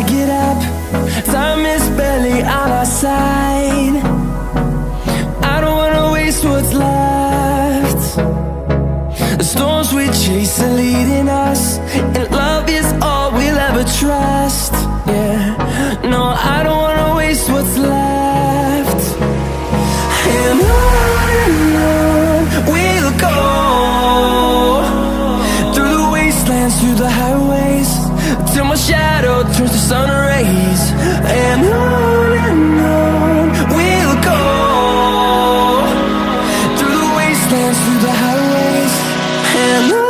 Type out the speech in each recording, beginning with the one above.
I get up. Time is barely on our side. I don't wanna waste what's left. The storms we chase are leading us, and love is all we'll ever trust. Yeah, no, I don't wanna waste what's left. And on we'll go, through the wastelands, through the highways, till my shadow turns to sun rays. And on we'll go, through the wastelands, through the highways, and on.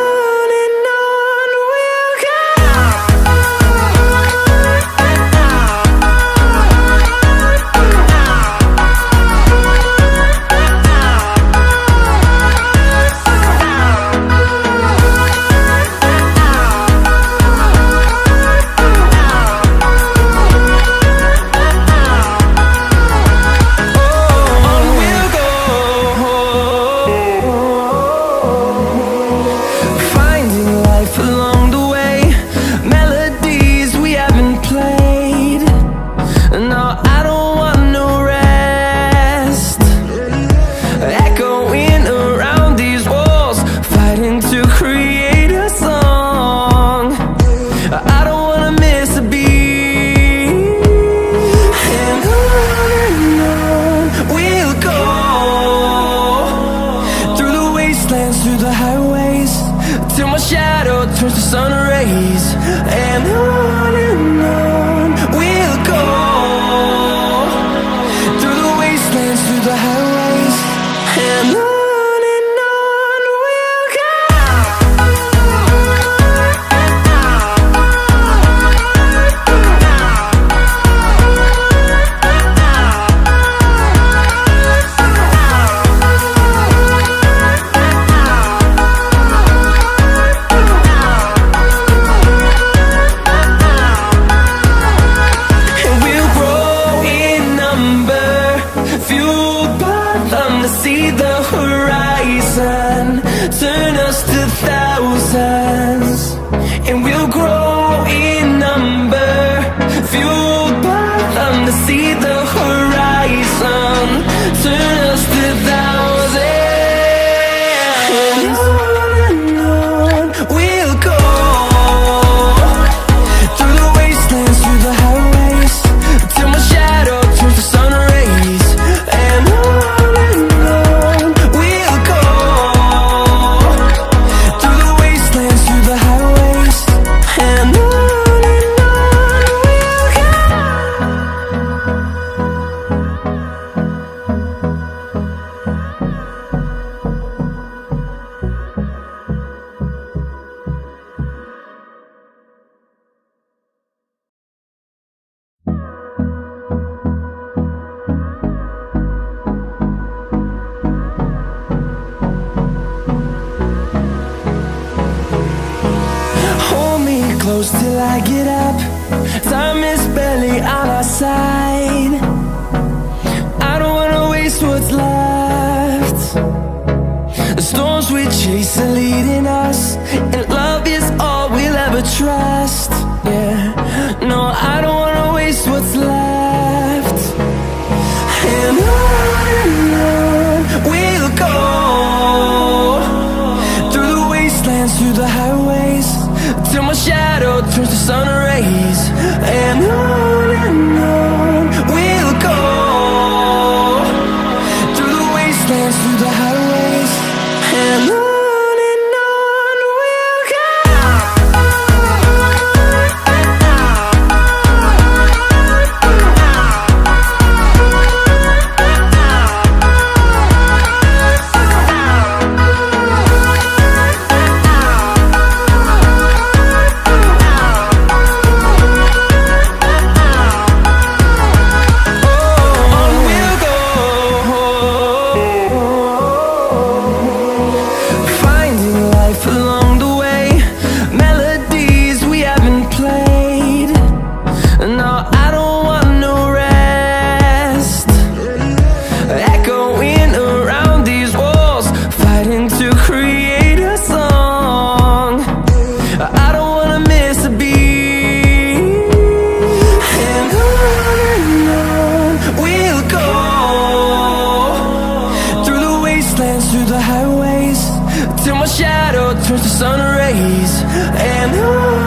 Through the highways, till my shadow turns to sun rays. And on we'll go, through the wastelands, through the highways, and on. See the horizon turn us to thousands, and we'll grow in number, fueled by them. To see the horizon turn us to thousands, and on we'll go, through the wastelands, through the highways, till my shadow turns to sun rays. And on close till I get up. Time is barely on our side. I don't wanna waste what's left. The storms we chase are leading us, and love is all we'll ever trust. Yeah, no, I don't wanna waste what's left. And on we'll go, through the wastelands, through the highways, till my shadow turns to sun rays. And on we'll go, through the wastelands, through the highways, and on. We'll go. wastelands, through the highways, till my shadow turns to sun rays. And on